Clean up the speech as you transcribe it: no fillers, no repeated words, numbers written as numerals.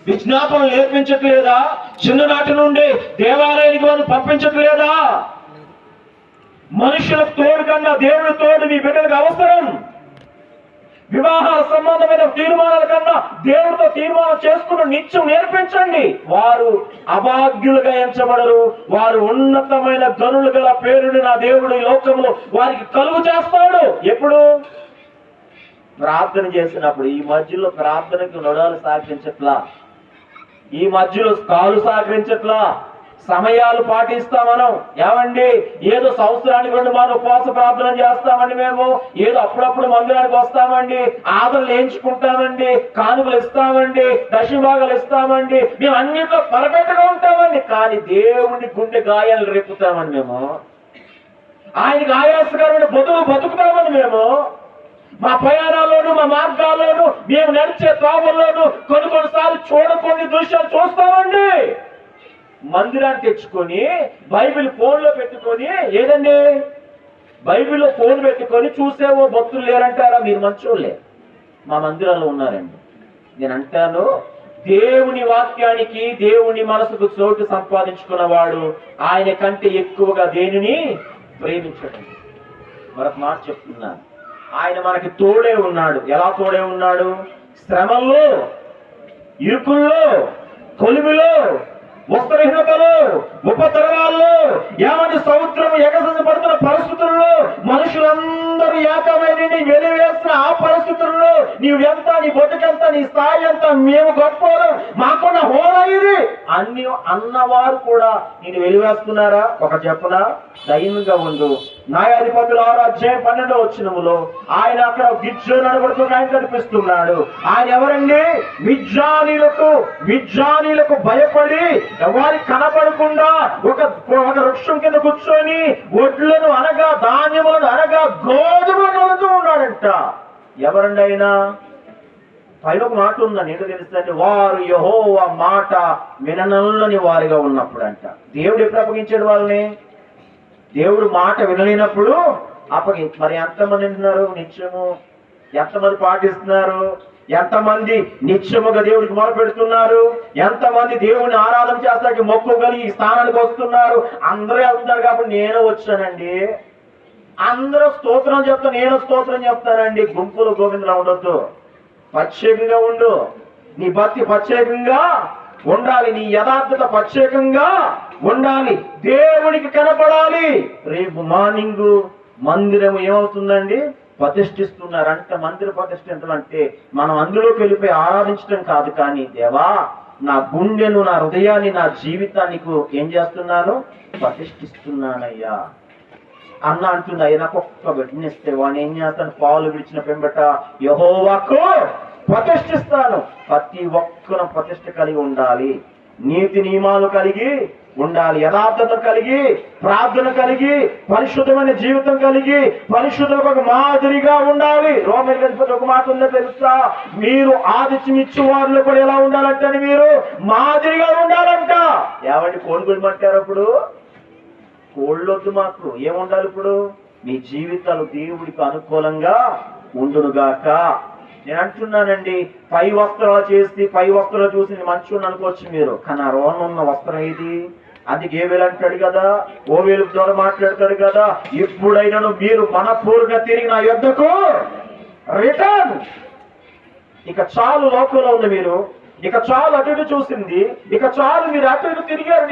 విజ్ఞాపన నేర్పించట్లేదా? చిన్ననాటి నుండి దేవాలయానికి వారిని పంపించట్లేదా? మనుషులకు తోడు కన్నా దేవుడి తోడు మీ బిడ్డలకు అవసరం. వివాహ సంబంధమైన తీర్మానాల కన్నా దేవుడితో తీర్మానం చేసుకుని నిత్యం నేర్పించండి. వారు అభాగ్యులుగా ఎంచబడరు. వారు ఉన్నతమైన గనులు గల పేరుని నా దేవుడు ఈ లోకంలో వారికి కలుగు చేస్తాడు. ఎప్పుడు? ప్రార్థన చేసినప్పుడు. ఈ మధ్యలో ప్రార్థనకు నొడాలు సహకరించట్లా, ఈ మధ్యలో కాలు సహకరించట్లా, సమయాలు పాటిస్తాం మనం. ఏమండి, ఏదో సంవత్సరానికి 2 మార్లు ఉపవాస ప్రార్థన చేస్తామండి, మేము ఏదో అప్పుడప్పుడు మందిరానికి వస్తామండి, ఆదరణ వేయించుకుంటామండి, కానుకలు ఇస్తామండి, దశభాగాలు ఇస్తామండి, మేము అన్నింటిలో పర్ఫెక్ట్ గా ఉంటామండి. కానీ దేవుని గుండె గాయాలు రేపుతామండి మేము. ఆయనకి ఆయాసకరమైన బతుకుతామని మేము. మా ప్రయాణాల్లోనూ మా మార్గాల్లోనూ మేము నడిచే త్రోవల్లోనూ కొన్నిసార్లు చూడకొన్ని దృశ్యాలు చూస్తామండి. మందిరాన్ని తెచ్చుకొని బైబిల్ ఫోన్లో పెట్టుకొని, ఏదండి బైబిల్లో ఫోన్ పెట్టుకొని చూసేవో భక్తులు లేరంటారా? మీరు మంచోళ్ళే, మా మందిరాల్లో ఉన్నారండి. నేను అంటాను, దేవుని వాక్యానికి దేవుని మనసుకు చోటు సంపాదించుకున్నవాడు ఆయన కంటే ఎక్కువగా దేనిని ప్రేమించడం. మరొక మాట చెప్తున్నాను, ఆయన మనకి తోడే ఉన్నాడు. ఎలా తోడే ఉన్నాడు? శ్రమల్లో, ఇరుకుల్లో, కొలిమిలో, వస్త్రహీనతలో, ఉపద్రవాల్లో, ఏమంటే సముద్రం ఎగసపడుతున్న పరిస్థితుల్లో, మనుషులందరూ ఏకమై వెలివేసిన ఆ పరిస్థితుల్లో నీవు ఎంత, నీ బతుకెంత, నీ స్థాయి ఎంత, మేము గొప్పవారు, మాకున్న హోదా ఇది అన్ని అన్నవారు కూడా నేను వెలివేస్తున్నారా? ఒక చెప్పనా, ధైర్యంగా ఉండు. న్యాయాధిపతుల 6:12 ఆయన అక్కడ గిజ్జోను అనబడుతూ ఆయన కనిపిస్తున్నాడు. ఆయన ఎవరండి? మిజ్జానీలకు భయపడి వారికి కనపడకుండా ఒక వృక్షం కింద కూర్చొని ఒడ్లను అనగా ధాన్యములను అనగా గోధుమలను వదులుతూ ఉన్నాడంట. ఎవరండి ఆయన? పైన ఒక మాట ఉందని ఏంటో తెలుస్తుంది, వారు యెహోవా మాట విననల్లని వారిగా ఉన్నప్పుడు అంట. దేవుడు ఎప్పుడు అప్పగించాడు వాళ్ళని? దేవుడు మాట వినలేనప్పుడు మరి ఎంతమంది వింటున్నారు నిత్యము? ఎంతమంది పాటిస్తున్నారు? ఎంతమంది నిత్యముగా దేవుడికి మొరపెడుతున్నారు? ఎంతమంది దేవుని ఆరాధన చేస్తానికి మొక్కుగలిగి ఈ స్థానానికి వస్తున్నారు? అందరూ వెళ్తున్నారు కాబట్టి నేను వచ్చానండి. అందరూ స్తోత్రం చెప్తా, నేను స్తోత్రం చెప్తానండి. గుంపులు గోవిందలా ఉండొద్దు. ప్రత్యేకంగా ఉండు. నీ భక్తి ప్రత్యేకంగా ఉండాలి, నీ యథార్థత ప్రత్యేకంగా ఉండాలి, దేవునికి కనపడాలి. రేపు మార్నింగ్ మందిరం ఏమవుతుందండి? ప్రతిష్ఠిస్తున్నారంట. మందిర ప్రతిష్ఠించడం అంటే మనం అందులోకి వెళ్ళిపోయి ఆరాధించడం కాదు, కానీ దేవా నా గుండెను, నా హృదయాన్ని, నా జీవితాన్ని ఏం చేస్తున్నాను? ప్రతిష్ఠిస్తున్నానయ్యా అన్న అంటుంది. అయ్యా నాకు ఒక్క బిడ్డనిస్తే వాడిని ఏం చేస్తాను? పాలు విడిచిన పెంబట యెహోవాకు ప్రతిష్ఠిస్తాను. ప్రతి ఒక్కరు ప్రతిష్ఠ కలిగి ఉండాలి, నీతి నియమాలు కలిగి ఉండాలి, యథార్థత కలిగి, ప్రార్థన కలిగి, పరిశుద్ధమైన జీవితం కలిగి, పరిశుద్ధులకు ఒక మాదిరిగా ఉండాలి. రోమీయులకు ఒక మాట ఉందో తెలుసా? మీరు ఆదిత్యం ఇచ్చు వారిలో కూడా ఎలా ఉండాలంటే మీరు మాదిరిగా ఉండాలంట. ఏమండి కోలుగుమంటారు? అప్పుడు కోళ్ళొద్దు, మాకు ఏముండాలి? ఇప్పుడు మీ జీవితాలు దేవుడికి అనుకూలంగా ఉండునుగాక. నేను అంటున్నానండి, పై వస్త్రాలు చేసి పై వస్త్రాలు చూసి మంచిగా అనుకోవచ్చు మీరు, కానీ ఆ రోన్ ఉన్న వస్త్రం ఇది. అందుకే ఏవేలు అంటాడు కదా, ఓవేలు ద్వారా మాట్లాడతాడు కదా, ఎప్పుడైనా మీరు మనపూర్వకంగా తిరిగి నా యొద్దకు రిటర్న్. ఇక చాలు లోకంలో ఉంది మీరు, ఇక చాలు అటు ఇటు చూసింది, ఇక చాలు మీరు అటు ఇటు తిరిగారు.